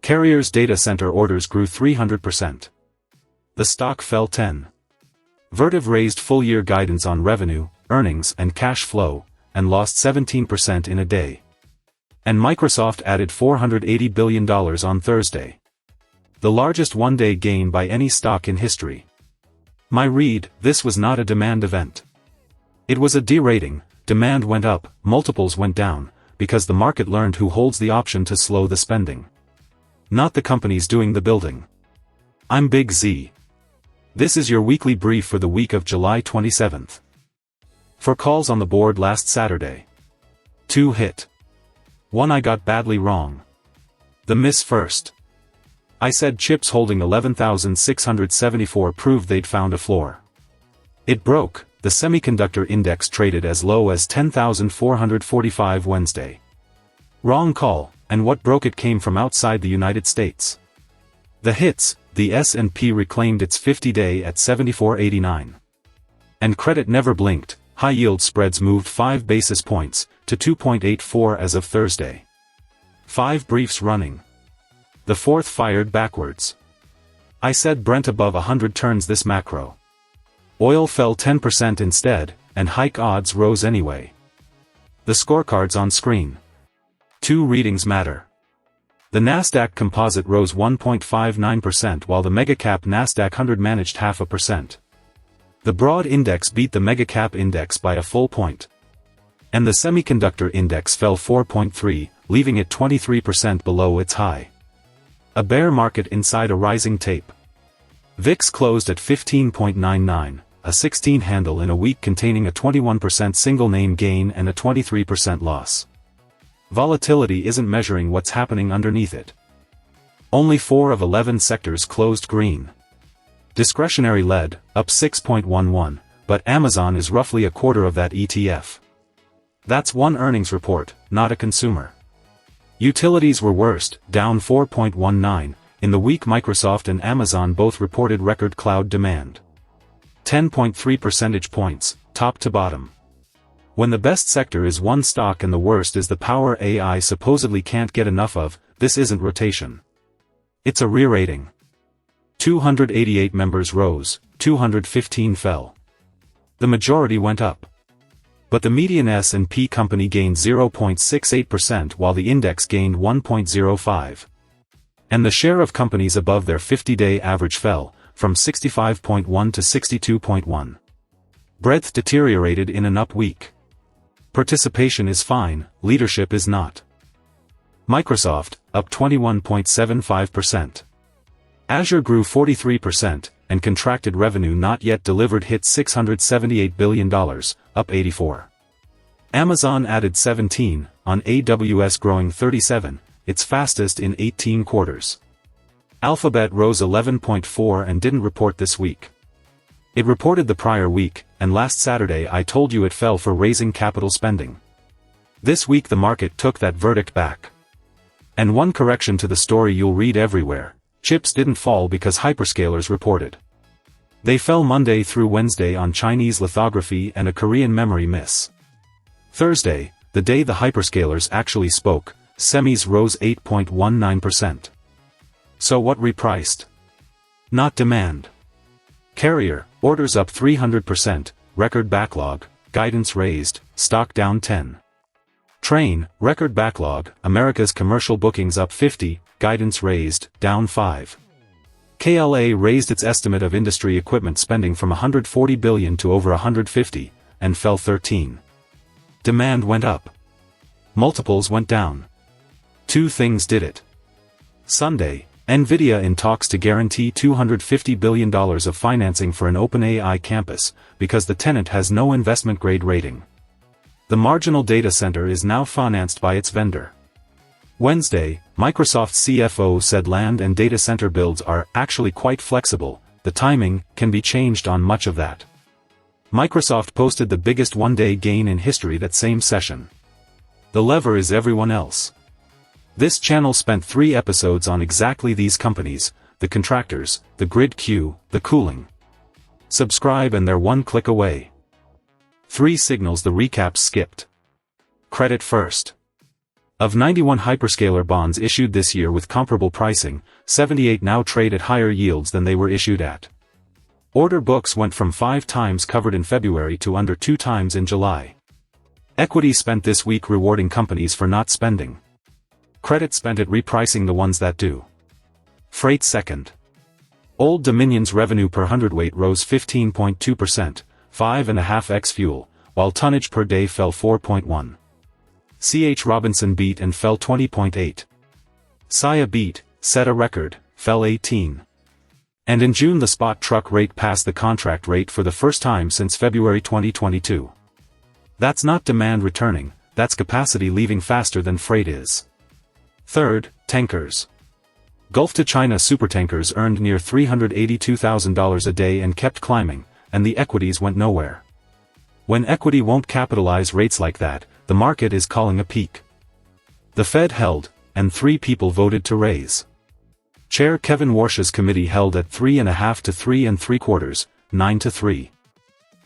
Carrier's data center orders grew 300%. The stock fell 10%. Vertiv raised full-year guidance on revenue, earnings and cash flow, and lost 17% in a day. And Microsoft added $480 billion on Thursday. The largest one-day gain by any stock in history. My read: this was not a demand event. It was a derating. Demand went up, multiples went down, because the market learned who holds the option to slow the spending. Not the companies doing the building. I'm Big Z. This is your weekly brief for the week of July 27th. For calls on the board last Saturday. 2 hit. 1 I got badly wrong. The miss first. I said chips holding 11,674 proved they'd found a floor. It broke. The semiconductor index traded as low as 10,445 Wednesday. Wrong call, and what broke it came from outside the United States. The hits: the S&P reclaimed its 50-day at 74.89. And credit never blinked. High-yield spreads moved 5 basis points, to 2.84 as of Thursday. 5 briefs running. The 4th fired backwards. I said Brent above 100 turns this macro. Oil fell 10% instead, and hike odds rose anyway. The scorecards on screen. 2 readings matter. The Nasdaq Composite rose 1.59% while the megacap Nasdaq 100 managed 0.5%. The broad index beat the megacap index by a full point. And the semiconductor index fell 4.3, leaving it 23% below its high. A bear market inside a rising tape. VIX closed at 15.99, a 16 handle in a week containing a 21% single-name gain and a 23% loss. Volatility isn't measuring what's happening underneath it. Only 4 of 11 sectors closed green. Discretionary led, up 6.11, but Amazon is roughly a quarter of that ETF. That's one earnings report, not a consumer. Utilities were worst, down 4.19, in the week Microsoft and Amazon both reported record cloud demand. 10.3 percentage points, top to bottom. When the best sector is one stock and the worst is the power AI supposedly can't get enough of, this isn't rotation. It's a re-rating. 288 members rose, 215 fell. The majority went up. But the median S&P company gained 0.68% while the index gained 1.05%. And the share of companies above their 50-day average fell, from 65.1 to 62.1. Breadth deteriorated in an up week. Participation is fine, leadership is not. Microsoft, up 21.75%. Azure grew 43%, and contracted revenue not yet delivered hit $678 billion, up 84%. Amazon added 17, on AWS growing 37, its fastest in 18 quarters. Alphabet rose 11.4 and didn't report this week. It reported the prior week, and last Saturday I told you it fell for raising capital spending. This week the market took that verdict back. And one correction to the story you'll read everywhere: chips didn't fall because hyperscalers reported. They fell Monday through Wednesday on Chinese lithography and a Korean memory miss. Thursday, the day the hyperscalers actually spoke, semis rose 8.19%. So what repriced? Not demand. Carrier, orders up 300%, record backlog, guidance raised, stock down 10%. Trane, record backlog, America's commercial bookings up 50%, guidance raised, down 5%. KLA raised its estimate of industry equipment spending from $140 billion to over $150, and fell 13%. Demand went up. Multiples went down. 2 things did it. Sunday, Nvidia in talks to guarantee $250 billion of financing for an OpenAI campus, because the tenant has no investment-grade rating. The marginal data center is now financed by its vendor. Wednesday, Microsoft's CFO said land and data center builds are actually quite flexible, the timing can be changed on much of that. Microsoft posted the biggest one-day gain in history that same session. The lever is everyone else. This channel spent 3 episodes on exactly these companies, the contractors, the grid queue, the cooling. Subscribe and they're one click away. 3 signals the recaps skipped. Credit first. Of 91 hyperscaler bonds issued this year with comparable pricing, 78 now trade at higher yields than they were issued at. Order books went from 5 times covered in February to under 2 times in July. Equity spent this week rewarding companies for not spending. Credit spent it repricing the ones that do. Freight second. Old Dominion's revenue per hundredweight rose 15.2%, 5.5x fuel, while tonnage per day fell 4.1. C.H. Robinson beat and fell 20.8. Saia beat, set a record, fell 18. And in June the spot truck rate passed the contract rate for the first time since February 2022. That's not demand returning, that's capacity leaving faster than freight is. Third, tankers. Gulf to China supertankers earned near $382,000 a day and kept climbing, and the equities went nowhere. When equity won't capitalize rates like that, the market is calling a peak. The Fed held, and 3 people voted to raise. Chair Kevin Warsh's committee held at 3.5 to 3 3/4, 9 to 3.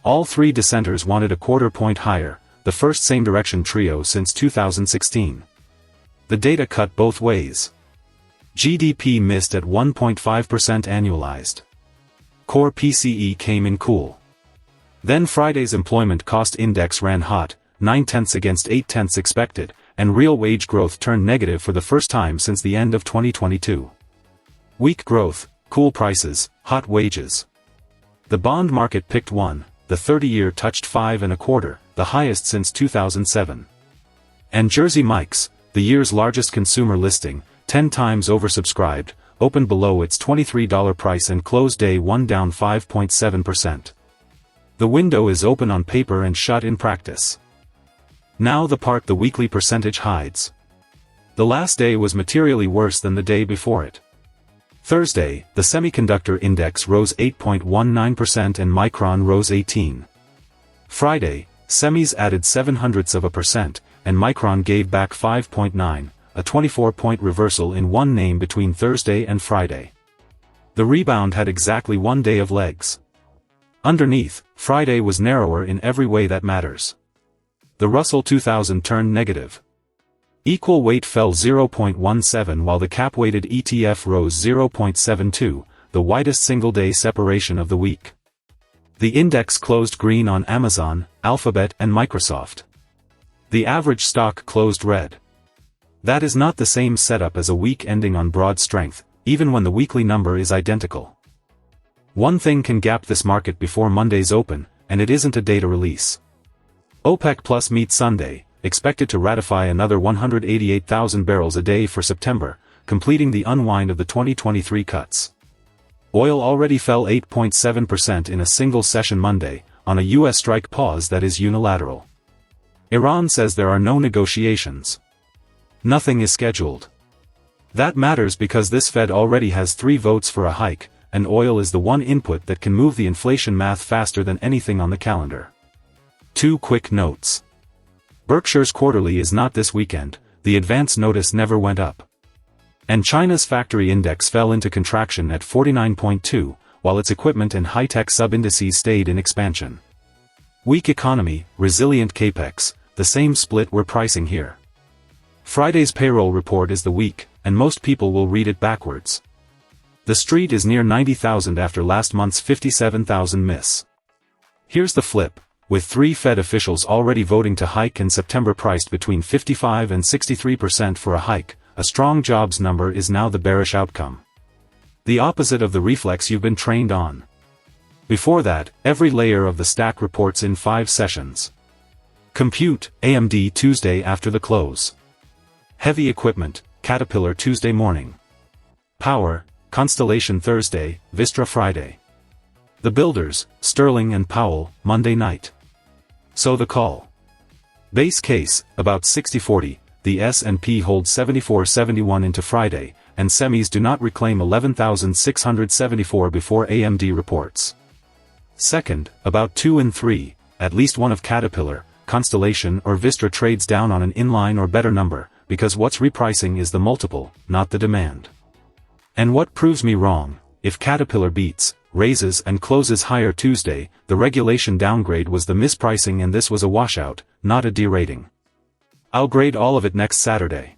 All 3 dissenters wanted a quarter point higher, the first same-direction trio since 2016. The data cut both ways. GDP missed at 1.5% annualized. Core PCE came in cool. Then Friday's employment cost index ran hot, 0.9 against 0.8 expected, and real wage growth turned negative for the first time since the end of 2022. Weak growth, cool prices, hot wages. The bond market picked one, the 30-year touched 5.25, the highest since 2007. And Jersey Mike's, the year's largest consumer listing, 10 times oversubscribed, opened below its $23 price and closed day 1 down 5.7%. The window is open on paper and shut in practice. Now the part the weekly percentage hides. The last day was materially worse than the day before it. Thursday, the semiconductor index rose 8.19% and Micron rose 18. Friday, semis added 0.07%, and Micron gave back 5.9, a 24-point reversal in one name between Thursday and Friday. The rebound had exactly 1 day of legs. Underneath, Friday was narrower in every way that matters. The Russell 2000 turned negative. Equal weight fell 0.17 while the cap-weighted ETF rose 0.72, the widest single-day separation of the week. The index closed green on Amazon, Alphabet and Microsoft. The average stock closed red. That is not the same setup as a week ending on broad strength, even when the weekly number is identical. One thing can gap this market before Monday's open, and it isn't a data release. OPEC Plus meets Sunday, expected to ratify another 188,000 barrels a day for September, completing the unwind of the 2023 cuts. Oil already fell 8.7% in a single session Monday, on a U.S. strike pause that is unilateral. Iran says there are no negotiations. Nothing is scheduled. That matters because this Fed already has 3 votes for a hike, and oil is the one input that can move the inflation math faster than anything on the calendar. 2 quick notes. Berkshire's quarterly is not this weekend, the advance notice never went up. And China's factory index fell into contraction at 49.2, while its equipment and high-tech sub-indices stayed in expansion. Weak economy, resilient capex, the same split we're pricing here. Friday's payroll report is the week, and most people will read it backwards. The street is near 90,000 after last month's 57,000 miss. Here's the flip. With 3 Fed officials already voting to hike and September priced between 55 and 63% for a hike, a strong jobs number is now the bearish outcome. The opposite of the reflex you've been trained on. Before that, every layer of the stack reports in 5 sessions. Compute, AMD Tuesday after the close. Heavy equipment, Caterpillar Tuesday morning. Power, Constellation Thursday, Vistra Friday. The builders, Sterling and Powell, Monday night. So the call. Base case, about 60-40, the S&P holds 74.71 into Friday, and semis do not reclaim 11,674 before AMD reports. Second, about 2 and 3, at least one of Caterpillar, Constellation or Vistra trades down on an inline or better number, because what's repricing is the multiple, not the demand. And what proves me wrong, if Caterpillar beats, raises and closes higher Tuesday, the regulation downgrade was the mispricing and this was a washout, not a derating. I'll grade all of it next Saturday.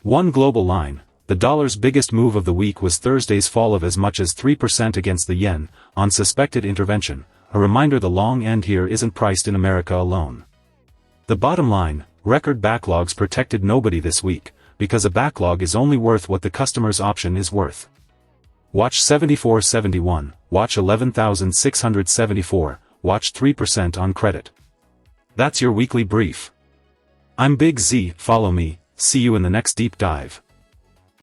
One global line. The dollar's biggest move of the week was Thursday's fall of as much as 3% against the yen, on suspected intervention, a reminder the long end here isn't priced in America alone. The bottom line, record backlogs protected nobody this week, because a backlog is only worth what the customer's option is worth. Watch 7471, watch 11,674, watch 3% on credit. That's your weekly brief. I'm Big Z, follow me, see you in the next deep dive.